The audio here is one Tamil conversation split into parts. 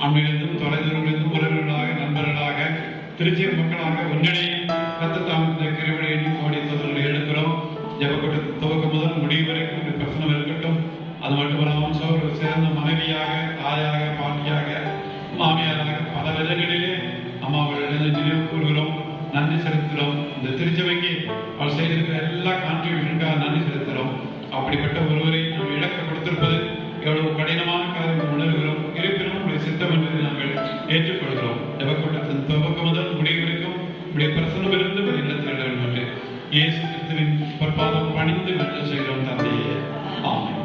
அண்மையிலிருந்தும் தொலைதூரங்களிலிருந்தும் உறவுகளாக நண்பர்களாக திருச்சியர் மக்களாக ஒன்றிணைய கத்தத்தாமத்தை கிருபையை எண்ணி கோடி தோதல்களை எடுக்கிறோம். ஜபக்கூட்ட துவக்கம் முதல் முடிவு வரைக்கும் பிரச்சனை இருக்கட்டும். அது மட்டுமல்லாமல் சோழர் சிறந்த மனைவியாக, தாயாக, பாட்டியாக, மாமியாராக பல விதங்களிலே அம்மாவர்களிடம் நினைவு கூறுகிறோம், நன்றி செலுத்துகிறோம். இந்த திருச்சபைக்கு அவள் செய்திருக்கிற எல்லா கான்ட்ரிபியூஷனுக்காக நன்றி செலுத்துகிறோம். அப்படிப்பட்ட ஒருவரை நாம் இழக்க கொடுத்திருப்பது எவ்வளவு கடினமான காரியம் உணர்கிறோம். இருப்பினும் உடைய சித்தம் என்பதை நாங்கள் ஏற்றுக்கொள்கிறோம். ஜபக்கூட்டத்தின் துவக்கம் முதல் முடிவு வரைக்கும் உடைய பிரசனமிருந்து இல்லத்தில் இட வேண்டும் என்று இயேசு கிறிஸ்துவின் பொற்பாதம் பணிந்து வெற்றி செய்கிறோம் தந்தையே. ஆமென்.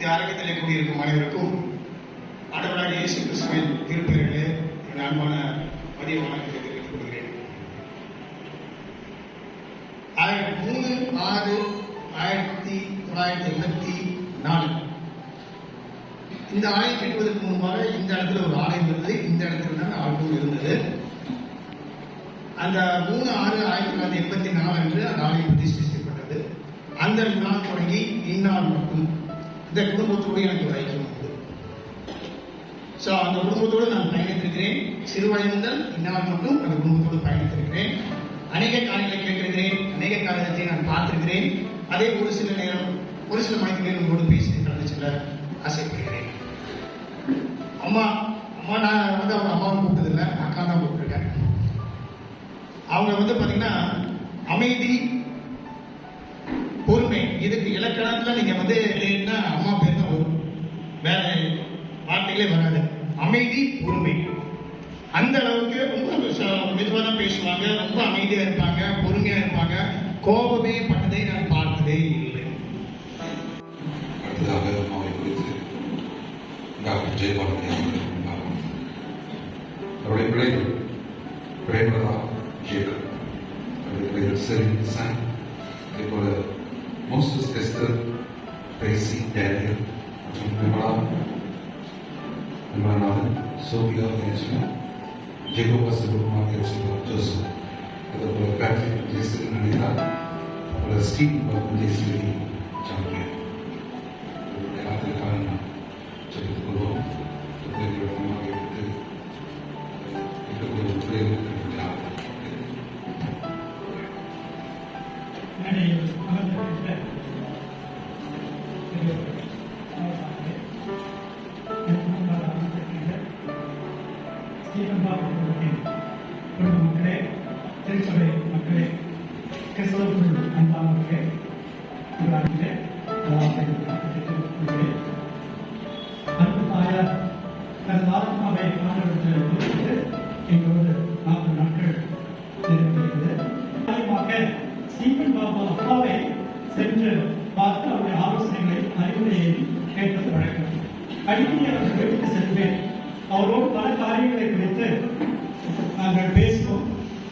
இந்த அரங்கத்திலே கூடியிருக்கும் அனைவருக்கும் ஆண்டவராகிய இயேசு கிறிஸ்துவின் திருப்பெயரிலே என் அன்பான மதிய வணக்கத்தை தெரிவித்துக் கொள்கிறேன். 3/6/1984 இந்த ஆலயம் கட்டுவதற்கு முன்பாக இந்த இடத்துல ஒரு ஆலயம் இருந்தது. இந்த இடத்துல தான் ஆலயம் இருந்தது. அந்த 3/6/1984 அன்று அந்த ஆலயம் பிரதிஷ்டை செய்யப்பட்டது. அந்த நாள் தொடங்கி இந்நாள் மட்டும் இந்த குடும்பத்தோடு எனக்கு ஒரு ஐக்கியம் உண்டு. அந்த குடும்பத்தோடு நான் பயணித்திருக்கிறேன். சிறுவயது முதல் இந்நாள் மட்டும் அந்த குடும்பத்தோடு பயணித்திருக்கிறேன். அநேக காரியங்களை கேட்டிருக்கிறேன். அநேக காரியத்தை நான் பார்த்திருக்கிறேன். அதே ஒரு சில மணிக்கு உங்களோடு பேசி கடந்து செல்ல ஆசைப்படுகிறேன். அம்மா நான் வந்து அவங்க அம்மாவை கூப்பிட்டதில்லை, அக்கா தான் கூப்பிட்டுருக்கேன். அவங்க வந்து பார்த்தீங்கன்னா அமைதி, பொறுமை, இதுக்கு இலக்கணத்தில் நீங்கள் வந்து என்ன அம்மா பேர் தான் வரும், வேற வார்த்தைகளே வராது. அமைதி, பொறுமை, அந்த அளவுக்கு ரொம்ப மெதுவாக தான் பேசுவாங்க. ரொம்ப அமைதியாக இருப்பாங்க, பொறுமையாக இருப்பாங்க. கோபமே பட்டதை நான் பார்த்ததே இல்லை. அடுத்ததாக அம்மாவை குறித்து டாக்டர் ஜெயபாலன் அவருடைய பிள்ளைகள் பிரேமலதா, ஜேக்கப், அவருடைய பிள்ளைகள் செரின், சாம், அதே போல மோசஸ், எஸ்தர், பேசி, டேனியல் மற்றும் விமலாநாதன், சோபியா, ஜேகோபா, சிவகுமார், ஜோசப், அதே போல பேட்ரிக், ஜெயஸ்ரீ, அனிதா, போல ஸ்டீவன் மற்றும் ஜெயஸ்ரீ சாம்பியன். அதற்காக நாம் ஜெபித்துக் கொள்வோம். அம்மாவை விட்டு குடும்ப மக்களே, திருச்சபை மக்களே, கிறிஸ்தவர்கள் அன்பானவர்களே, அன்பு தாயார் தனது ஆத்மாவை ஆண்டவருக்கு எங்களோடு 40 நாட்கள் இருக்கிறது. ஸ்டீபன் பாபு அப்பாவை சென்று பார்த்து அவருடைய ஆலோசனைகளை, அறிவுரையை கேட்பது வழக்கம். அடிக்கடி அவர்கள் வீட்டுக்கு செல்வேன். அவரோடு பல காரியங்களை குறித்து நாங்கள் பேசுவோம்.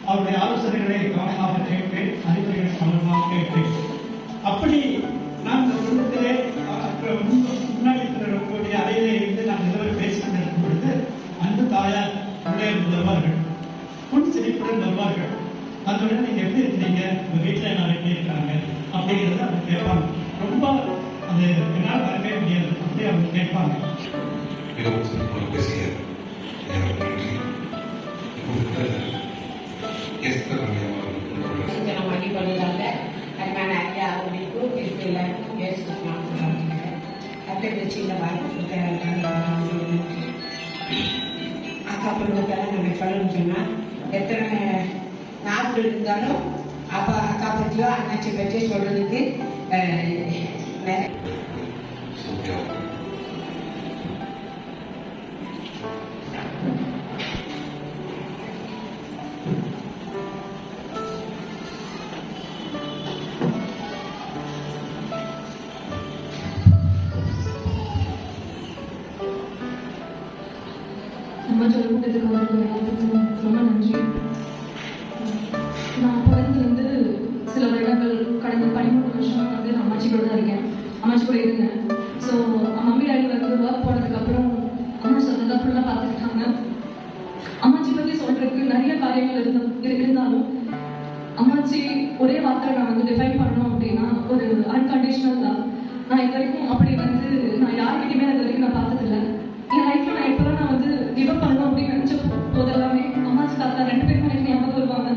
அவருடைய ஆலோசனைகளை கவனமாக கேட்பேன், அறிவுரைகளை கவனமாக கேட்பேன். அப்படி நான் இந்த குடும்பத்திலே முன்னாடி இருக்கக்கூடிய அறையிலே இருந்து நான் இருவர் பேசிக்கொண்டிருக்கும் பொழுது அன்பு தாயார் உள்ளே வருவார்கள். புன் சிரிப்புடன் வருவார்கள். அதோட நீங்க எப்படி இருக்கிறீங்க, உங்க வீட்டில் எல்லாரும் எப்படி இருக்காங்க அப்படிங்கிறத அவங்க கேட்பாங்க. ரொம்ப அது என்னால் வரவே முடியாது, அப்படி அவங்க கேட்பாங்க. அக்கா பொண்ணுக்கெல்லாம் நம்ம சொல்லணும்னு சொன்னா எத்தனை நாட்கள் இருந்தாலும் அப்பா அக்கா பற்றியோ அண்ணாச்சி பற்றியோ சொல்றதுக்கு நம்ம சொல்லிட்டதுக்கு ரொம்ப நன்றி. நான் பிறந்து வந்து சில வருடங்கள் கடந்த 13 வருஷமா வந்து நான் அம்மாச்சி கூட தான் இருக்கேன். அம்மாச்சி கூட இருந்தேன். ஸோ மம்மி டாடி வந்து ஒர்க் போனதுக்கப்புறம் அம்மா சொன்னதை ஃபுல்லாக பார்த்துக்கிட்டாங்க. அம்மாச்சி பற்றி சொல்றதுக்கு நிறைய காரியங்கள் இருந்தாலும் அம்மாச்சி ஒரே வார்த்தை நான் வந்து டிஃபைன் பண்ணணும் அப்படின்னா ஒரு அன்கண்டிஷனல் தான். நான் இது வரைக்கும் அப்படி வந்து நான் யார்கிட்டையுமே இது வரைக்கும் நான் பார்த்ததில்லை. என் லைஃப்ல நான் எப்போ நான் வந்து கிவ் பண்ணணும் அப்படின்னு நினைச்ச போதெல்லாமே அம்மாச்சி தாத்தா 2 பேருமே எனக்கு ஞாபகம் வருவாங்க.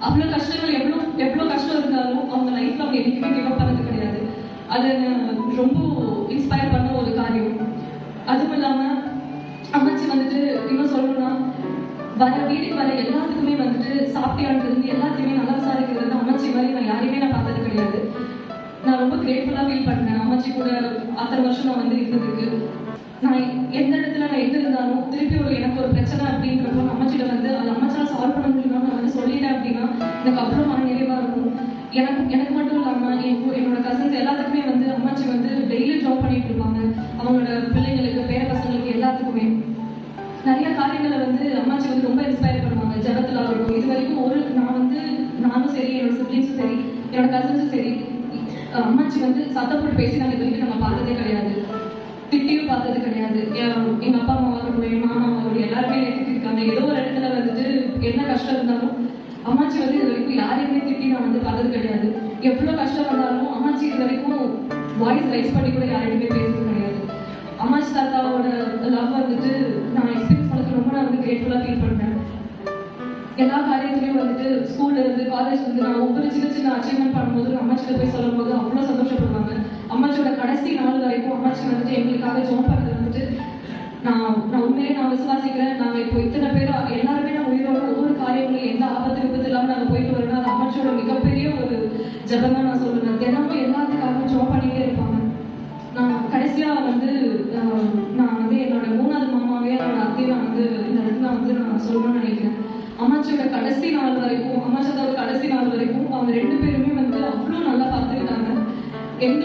அவ்வளோ கஷ்டங்கள் எவ்வளோ கஷ்டம் இருந்தாலும் அவங்க லைஃப்ல அவங்க என்னைக்குமே கிவ் பண்ணது கிடையாது. அது ரொம்ப இன்ஸ்பயர் பண்ண ஒரு காரியம். அதுவும் இல்லாம அம்மாச்சி வந்துட்டு இன்னும் சொல்லணும்னா வீட்டுக்கு வர எல்லாத்துக்குமே வந்துட்டு சாப்பிட்டியான்றது எல்லாத்தையுமே நல்லா விசாரிக்கிறது அம்மாச்சி மாதிரி நான் யாரையுமே நான் பார்த்தது கிடையாது. நான் ரொம்ப கிரேட்ஃபுல்லாக ஃபீல் பண்ணேன் அம்மாச்சி கூட அத்தனை வருஷம் நான் வந்து இருந்ததுக்கு. நான் எந்த இடத்துல நான் எங்க இருந்தாலும் திருப்பி எனக்கு ஒரு பிரச்சனை அப்படின்றப்போ அம்மாச்சிட்ட வந்து அது அம்மாச்சால சால்வ் பண்ண முடியுமா நான் வந்து சொல்லிட்டேன் அப்படின்னா எனக்கு அவ்வளோ மன நிறைவா இருக்கும். எனக்கு மட்டும் இல்லாமல் என்னோட கசின்ஸ் எல்லாத்துக்குமே வந்து அம்மாச்சி வந்து டெய்லி ஜாப் பண்ணிட்டு இருப்பாங்க. அவங்களோட பிள்ளைங்களுக்கு, பேர பசங்களுக்கு எல்லாத்துக்குமே நிறைய காரியங்களை வந்து அம்மாச்சி வந்து ரொம்ப இன்ஸ்பயர் பண்ணுவாங்க. ஜபத்தில் ஆகட்டும், இது வரைக்கும் நானும் சரி, என்னோட சிப்ளிங்ஸும் சரி, என்னோட கசின்ஸும் சரி, அம்மாச்சி வந்து சத்தம் போட்டு பேசி நாங்கள் இது வரைக்கும் நம்ம பார்த்ததே கிடையாது. திட்டியும் பார்த்தது கிடையாது. எங்க அப்பா அம்மாவாகட்டும், என் மாமா அவர்கள் எல்லாருமே திட்டிருக்காங்க. ஏதோ ஒரு இடத்துல வந்துட்டு என்ன கஷ்டம் இருந்தாலும் அம்மாச்சி வந்து இது வரைக்கும் யாரையுமே திட்டி நான் வந்து பார்த்தது கிடையாது. எவ்வளவு கஷ்டம் வந்தாலும் அம்மாச்சி இது வரைக்கும் வாய்ஸ் ரைஸ் பண்ணி கூட யாரையுமே பேசுறது கிடையாது. அம்மாச்சி தாத்தாவோட லவ் வந்துட்டு நான் எக்ஸ்பீரியன்ஸ் பண்ணது ரொம்ப நான் வந்து கிரேட்ஃபுல்லா ஃபீல் பண்றேன். எல்லா காரியத்திலையும் வந்துட்டு ஸ்கூல்ல இருந்து காலேஜ் வந்து நான் ஒவ்வொரு சின்ன அச்சீவ்மெண்ட் பண்ணும்போது அம்மாச்சிட்ட போய் சொல்லும் போது அவ்வளவு சந்தோஷப்படுவாங்க. அம்மாச்சியோட கடைசி நாள் வரைக்கும் அம்மாச்சி வந்துட்டு எங்களுக்காக ஜாப் பண்ணது வந்துட்டு நான் உண்மையிலே நான் விசுவாசிக்கிறேன். நாங்க இப்போ இத்தனை பேர் எல்லாருமே நான் உயிரோட ஒவ்வொரு காரியங்களையும் எந்த ஆபத்து விபத்து இல்லாம நாங்க போயிட்டு வரோம்னா அது அம்மாச்சியோட மிகப்பெரிய ஒரு ஜபம் தான் நான் சொல்லுவேன். தினமும் எல்லாத்துக்காகவும் ஜாப் பண்ணிட்டே இருப்பாங்க. நான் கடைசியா வந்து நான் வந்து என்னோட 3வது மாமாவே என்னோட அத்தையை நான் வந்து இந்த இடத்துல வந்து நான் சொல்லணும்னு நினைக்கிறேன். அம்மாச்சியோட கடைசி நாள் வரைக்கும், அம்மாச்சியோட கடைசி நாள் வரைக்கும் அவங்க 2 பேருமே வந்து அவ்வளோ நல்லா பார்த்துக்கிட்டாங்க. எந்த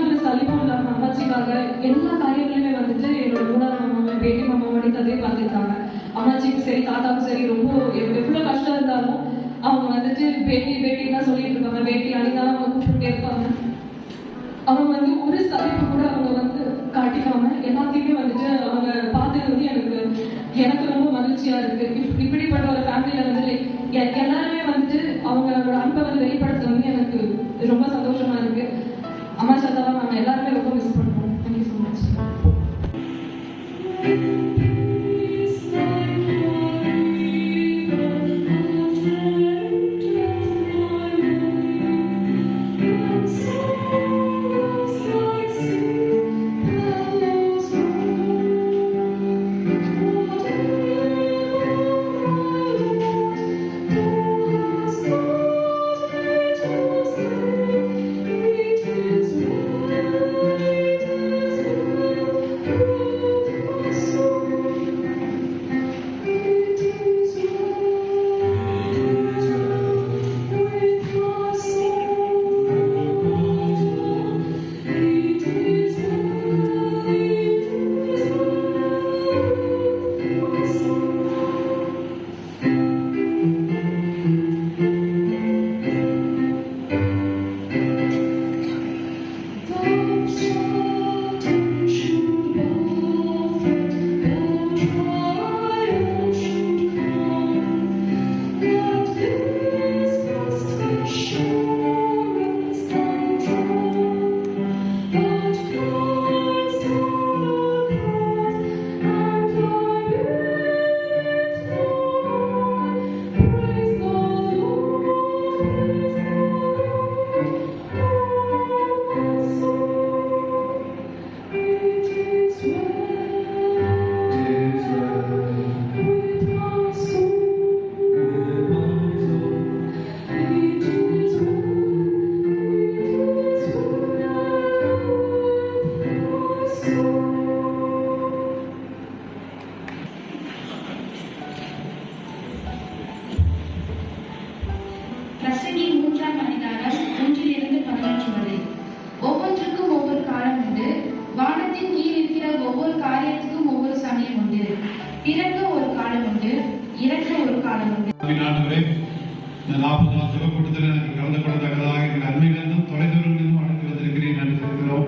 ஒரு சலிப்பும் இல்லாம அம்மாச்சிக்காக எல்லா காரியங்களையுமே வந்துட்டு என்னோட 3வது மாமாவை, பேட்டி மாமாவோட தந்தையை பார்த்துக்கிட்டாங்க. அம்மாச்சிக்கும் சரி, தாத்தாவும் சரி, ரொம்ப எவ்வளவு கஷ்டம் இருந்தாலும் அவங்க வந்துட்டு பேட்டி தான் சொல்லிட்டு இருப்பாங்க. பேட்டி அணிதான் அவங்க கூப்பிட்டுட்டே இருப்பாங்க. அவங்க வந்து ஒரு சலிப்பு கூட அவங்க வந்து காட்டிக்காம எல்லாத்தையுமே வந்துட்டு அவங்க பார்த்தது வந்து எனக்கு ரொம்ப மகிழ்ச்சியா இருக்கு. இப்படிப்பட்ட ஒரு ஃபேமிலியில வந்து எல்லாருமே வந்துட்டு அவங்களோட அன்பை வந்து வெளிப்படுத்த வந்து எனக்கு ரொம்ப சந்தோஷமா இருக்கு. அம்மா சத்தாவை நாங்கள் எல்லாருமே ரொம்ப மிஸ் பண்றோம். Thank you so much. இந்த 40 நாள் சிவக்கூட்டத்தில் எனக்கு கலந்து கொள்ளத்தக்கதாக எங்கள் அண்மையிலிருந்தும் தொலைதூரங்களிலும் அழைத்து வந்திருக்கிறேன் என்று இருக்கிறோம்.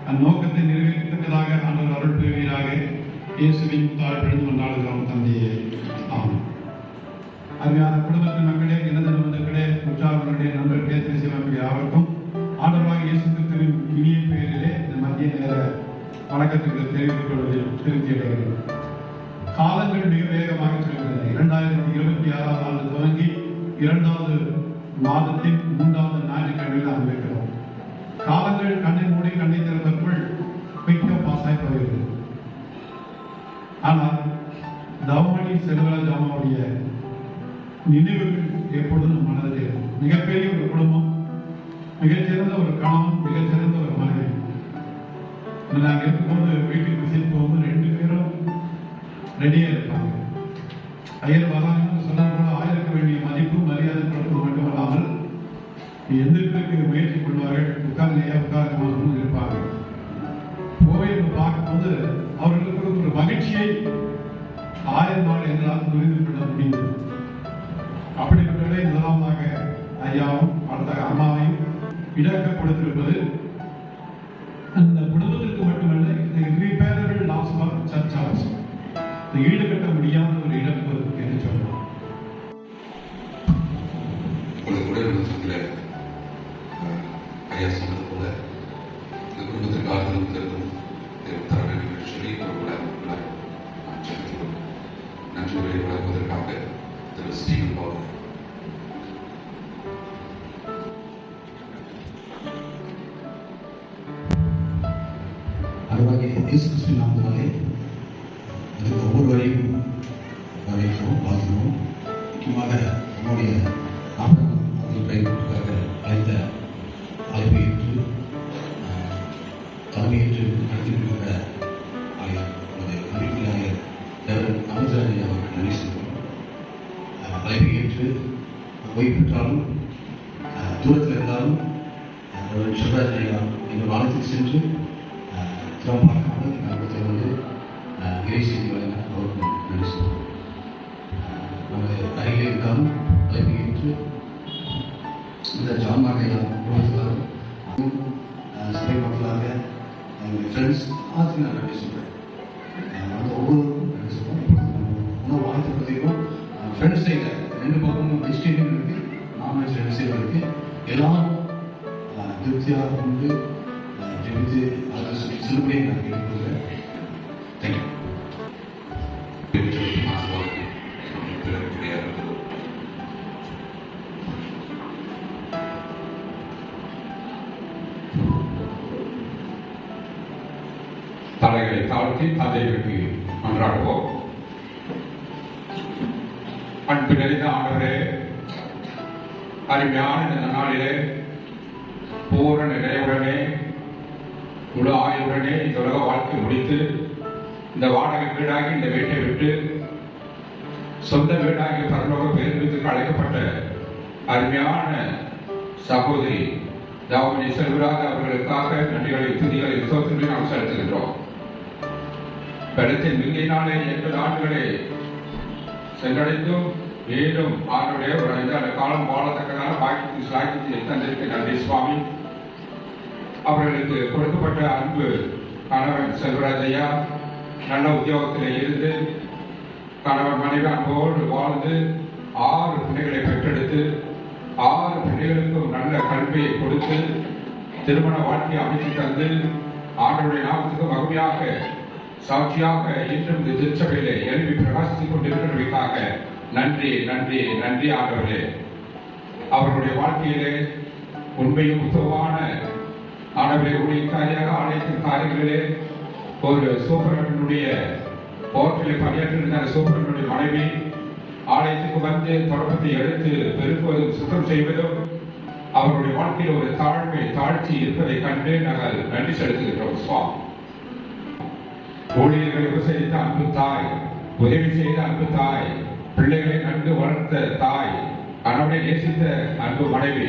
அந்நோக்கத்தை நிறைவேற்றத்தக்கதாக ஆண்டவர் அருள் புரிவீராக. இயேசுவின் தாழ்ப்பிழந்து கொண்டாடுகிறோம் தந்தையே. ஆமாம். அருமையான குடும்பத்தின் மக்களே, எனது நண்பர்களே, உற்சாகங்களுடைய நண்பர்களே, திருச்சிவர்கள் யாவருக்கும் ஆண்டவராக இயேசு கிறிஸ்துவின் இனிய பெயரிலே இந்த மத்திய நேர வணக்கத்திற்கு தெரிவித்துக் கொள்வதில் திருப்தி அடைகிறேன். காலங்கள் மிக வேகமாக செல்கிறது. 2026ஆம் ஆண்டு துவங்கி 2வது மாதத்தின் 3வது ஞாயிற்றுக்கிழமையில் நாம் இருக்கிறோம். காலங்கள் கண்ணை மூடி கண்ணை திறப்பதற்குள் குயிக்க பாஸாய் போகிறது. ஆனால் தவமணி செல்வராஜ் அம்மாவுடைய நினைவுகள் எப்பொழுதும் நம் மனதில் இருக்கும். மிகப்பெரிய ஒரு குடும்பம், மிகச்சிறந்த ஒரு கணவன், மிகச்சிறந்த ஒரு மனைவி. நாங்கள் இருக்கும்போது வீட்டுக்கு விசிட் போகும்போது 2 பேரும் ரெடியா இருப்பாங்க. ஐயர் வராங்கன்னு சொன்னால் கூட ஆயிரக்க வேண்டிய மதிப்பு மரியாதை கொடுப்பது மட்டுமல்லாமல் எந்திரத்துக்கு முயற்சி பண்ணுவார்கள், உட்கார்ந்தையா உட்கார்ந்து இருப்பாங்க. போய் பார்க்கும்போது அவர்களுக்கு ஒரு மகிழ்ச்சியை 1000 நாள் எங்களால் புரிந்து கொள்ள முடிந்தது. அப்படிப்பட்டவர்களே முதலாவதாக ஐயாவும் அடுத்த அம்மாவையும் இழக்க கொடுத்திருப்பது அந்த குடும்பத்திற்கு மட்டுமல்ல, இந்த irreparable loss for church also. இந்த ஈடுகட்ட முடியாத ஒரு இழப்பு என்று சொல்லலாம். உடல் ஐயா சொன்னது போல இந்த குடும்பத்திற்கு ஆறுதலும் தருவதும் தர வேண்டும் என்று சொல்லி ஒரு கூட நன்றி உரை வழங்குவதற்காக திரு ஸ்டீவன் பால். அதுவாக இயேசு கிறிஸ்து நாமத்தினாலே அதுக்கு ஒவ்வொருவரையும் வரவேற்கிறோம், வாழ்த்துகிறோம். முக்கியமாக நம்முடைய அவர்களுக்காக அழைத்த அழைப்பை ஏற்று தலைமையேற்று நடத்தியிருக்கின்ற அமைச்சராக அவர்கள் நன்றி சொல்கிறோம். அழைப்பை ஏற்று ஓய்வு பெற்றாலும் தூரத்தில் இருந்தாலும் சிவராஜ் ஐயா எங்கள் வானத்துக்கு சென்று திறம்பாக்காமல் நாங்கள் வந்து இறை செய்தி வழங்க அவருக்கு நன்றி சொல்கிறோம். நமது அருகிலே இருந்தாலும் அழைப்பை ஏற்று இந்த ஜான்மாக ஐயா குடும்பத்திலாக சபை மக்களாக எங்கள் ஃப்ரெண்ட்ஸ் ஆற்றுக்கு நான் நன்றி சொல்கிறேன். ஒவ்வொருவருக்கும் நன்றி சொல்கிறோம். உணவு வாழ்த்து பார்த்தீங்கன்னா ஃப்ரெண்ட்ஸ் சைடில் 2 பக்கமும் வெஜிடேரியன் இருக்குது, நான்வெஜ் 2 சைடும் இருக்குது. எல்லாரும் திருப்தியாக கொண்டு ஜெபித்து அதை சொல்லுபடியாக நான் கேட்டுக்கொள்கிறேன். தேங்க்யூ. தலைகளை தாழ்த்தி தந்தைகளுக்கு மன்றாடுவோம். அன்பு நிறைந்த ஆண்டவரே, அருமையான இந்த நாளிலே பூரண நிறைவுடனே முழு ஆயுடனே இந்த உலக வாழ்க்கை முடித்து இந்த வாடகை வீடாகி இந்த வீட்டை விட்டு சொந்த வீடாகி பரலோக பேருந்துக்கு அழைக்கப்பட்ட அருமையான சகோதரி தாவணி செல்வராஜ் அவர்களுக்காக நன்றிகளை துதிகளை விசுவாசங்களை நாம் செலுத்துகின்றோம். படத்தின் மிகையினாலே 80 ஆண்டுகளை சென்றடைந்தும் மேலும் ஆண்டுடைய ஒரு 5 காலம் வாழத்தக்கதான பாக்கியத்தை சாகித்து தந்திருக்க நன்றி சுவாமி. அவர்களுக்கு கொடுக்கப்பட்ட அன்பு கணவன் செல்வராஜ் ஐயா நல்ல உத்தியோகத்தில் இருந்து கணவன் மனைவி அன்போடு வாழ்ந்து 6 பிள்ளைகளை பெற்றெடுத்து 6 பிள்ளைகளுக்கும் நல்ல கல்வியை கொடுத்து திருமண வாழ்க்கையை அமைத்து தந்து ஆண்டவருடைய நாமத்துக்கு மகிமையாக சாட்சியாக இன்றும் இந்த திருச்சபையிலே எழுப்பி பிரகாசித்துக் கொண்டிருக்கிறவர்களுக்காக நன்றி நன்றி நன்றி ஆண்டவரே. அவர்களுடைய வாழ்க்கையிலே உண்மையும் உத்தமமான ஆண்டவரை ஊழியக்காரியாக ஆலயத்தின் காரியங்களிலே ஒரு சூப்பரனுடைய ஹோட்டலில் பணியாற்றிருந்த சூப்பரனுடைய மனைவி ஆலயத்துக்கு வந்து தொடக்கத்தை எடுத்து பெருக்குவதும் சுத்தம் செய்வதும் அவருடைய வாழ்க்கையில் ஒரு தாழ்ச்சி இருப்பதை கண்டு நாங்கள் நன்றி செலுத்துகின்றோம் சுவாமி. ஊழியர்களை உபசரித்த அன்பு தாய், உதவி செய்த அன்பு தாய், பிள்ளைகளை நன்கு வளர்த்த தாய், கணவனை நேசித்த அன்பு மனைவி,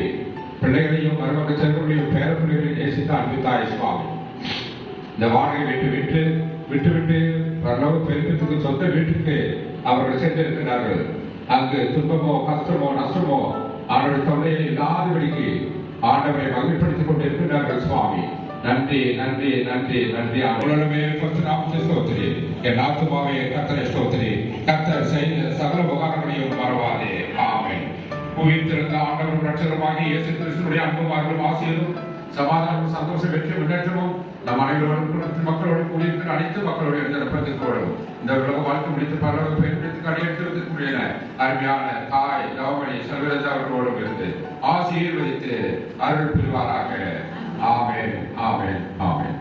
பிள்ளைகளையும் மருமக செல்வர்களையும் பேர பிள்ளைகளையும் நேசித்த அன்பு தாய் சுவாமி. இந்த வாடகை விட்டு பரலோக பெருக்கத்துக்கு சொந்த வீட்டுக்கு அவர்கள் சென்றிருக்கிறார்கள். அங்கு துன்பமோ கஷ்டமோ நஷ்டமோ அவர்கள் தொல்லையை இல்லாதபடிக்கு ஆண்டவரை மகிழ்ப்படுத்திக் கொண்டிருக்கிறார்கள் சுவாமி. நன்றி நன்றி நன்றி நன்றி. உலகமே நாமத்தை ஸ்தோத்திரி, என் ஆத்துமாவே கர்த்தரை ஸ்தோத்திரி, கர்த்தர் செய்த சகல உபகாரங்களையும் மறவாதே. ஆமென். உயிர்த்திருந்த ஆண்டவரும் ரட்சகருமாகிய இயேசு கிறிஸ்துவின் அன்பும் அருளும் ஆசீர்வாதமும் சமாதானமும் சந்தோஷம் வெற்றி முன்னேற்றமும் நம் அனைவரோடும் மக்களோடு கூடியிருக்கிற அனைத்து மக்களோடு எழுந்திருப்பதற்கோடும் இந்த உலக வாழ்க்கை முடித்து பரலோக பெருமிடத்துக்கு அடியெடுத்திருக்கக்கூடிய அருமையான தாய் நவமணி செல்வராஜ் அவர்களோடும் இருந்து ஆசீர்வதித்து அருள் புரிவாராக. ஆமென் ஆமென் ஆமென்.